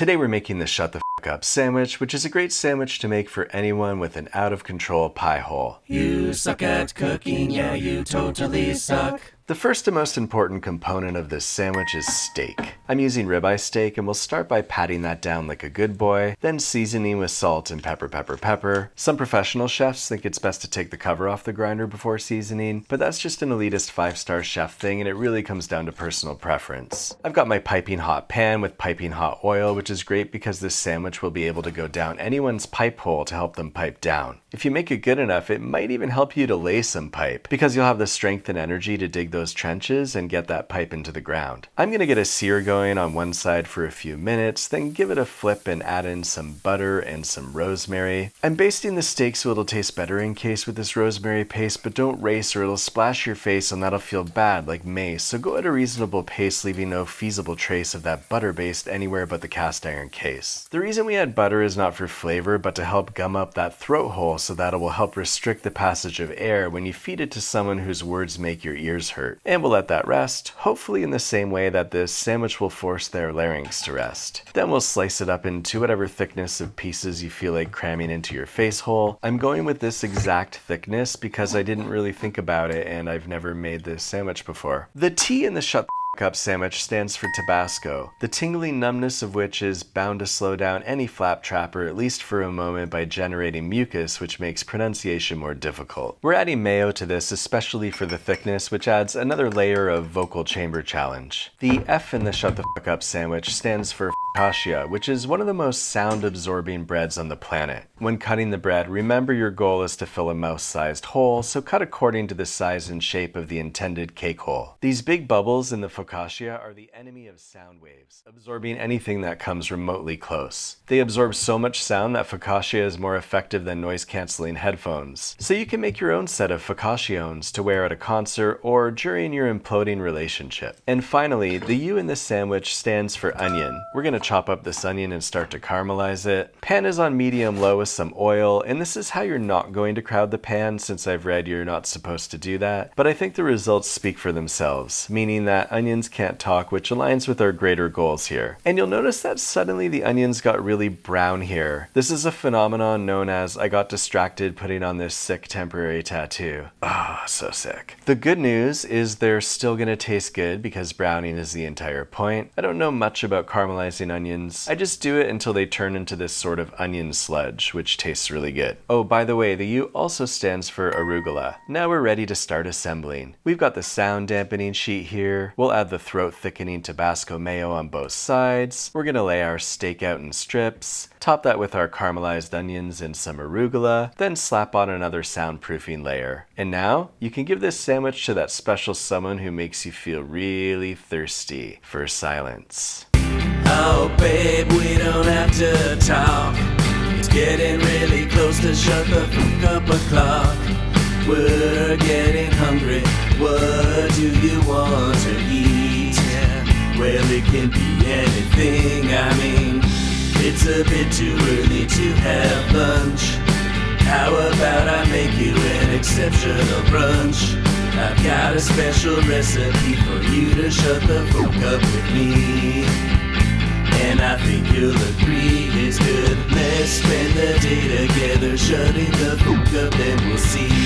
Today we're making the Shut the F Up sandwich, which is a great sandwich to make for anyone with an out-of-control pie hole. You suck at cooking, yeah, you totally suck. The first and most important component of this sandwich is steak. I'm using ribeye steak, and we'll start by patting that down like a good boy, then seasoning with salt and pepper. Some professional chefs think it's best to take the cover off the grinder before seasoning, but that's just an elitist 5-star chef thing, and it really comes down to personal preference. I've got my piping hot pan with piping hot oil, which is great because this sandwich will be able to go down anyone's pipe hole to help them pipe down. If you make it good enough, it might even help you to lay some pipe, because you'll have the strength and energy to dig those trenches and get that pipe into the ground. I'm gonna get a sear going on one side for a few minutes, then give it a flip and add in some butter and some rosemary. I'm basting the steak so it'll taste better encased with this rosemary paste, but don't race or it'll splash your face and that'll feel bad like mace, so go at a reasonable pace, leaving no feasible trace of that butter baste anywhere but the cast iron case. The reason we add butter is not for flavor, but to help gum up that throat hole so that it will help restrict the passage of air when you feed it to someone whose words make your ears hurt. And we'll let that rest, hopefully in the same way that this sandwich will force their larynx to rest. Then we'll slice it up into whatever thickness of pieces you feel like cramming into your face hole. I'm going with this exact thickness because I didn't really think about it and I've never made this sandwich before. The T in the Shut the F Up sandwich stands for Tabasco, the tingling numbness of which is bound to slow down any flap trapper at least for a moment by generating mucus, which makes pronunciation more difficult. We're adding mayo to this, especially for the thickness, which adds another layer of vocal chamber challenge. The F in the Shut the F Up sandwich stands for Focaccia, which is one of the most sound-absorbing breads on the planet. When cutting the bread, remember your goal is to fill a mouse-sized hole, so cut according to the size and shape of the intended cake hole. These big bubbles in the Focaccia are the enemy of sound waves, absorbing anything that comes remotely close. They absorb so much sound that Focaccia is more effective than noise-canceling headphones. So you can make your own set of Focacciones to wear at a concert or during your imploding relationship. And finally, the U in this sandwich stands for onion. We're going to chop up this onion and start to caramelize it. Pan is on medium-low with some oil, and this is how you're not going to crowd the pan, since I've read you're not supposed to do that. But I think the results speak for themselves, meaning that onions can't talk, which aligns with our greater goals here. And you'll notice that suddenly the onions got really brown here. This is a phenomenon known as I got distracted putting on this sick temporary tattoo. Ah, so sick. The good news is they're still gonna taste good because browning is the entire point. I don't know much about caramelizing onions. I just do it until they turn into this sort of onion sludge, which tastes really good. Oh, by the way, the U also stands for arugula. Now we're ready to start assembling. We've got the sound dampening sheet here. We'll add the throat thickening Tabasco mayo on both sides. We're gonna lay our steak out in strips, top that with our caramelized onions and some arugula, then slap on another soundproofing layer. And now, you can give this sandwich to that special someone who makes you feel really thirsty for silence. Oh babe, we don't have to talk. It's getting really close to shut the fuck up o'clock. We're getting hungry. What do you want to eat? Yeah. Well, it can be anything. I mean, it's a bit too early to have lunch. How about I make you an exceptional brunch? I've got a special recipe for you to shut the fuck up with me. And I think you'll agree it's good. Let's spend the day together, shutting the fuck up, then we'll see.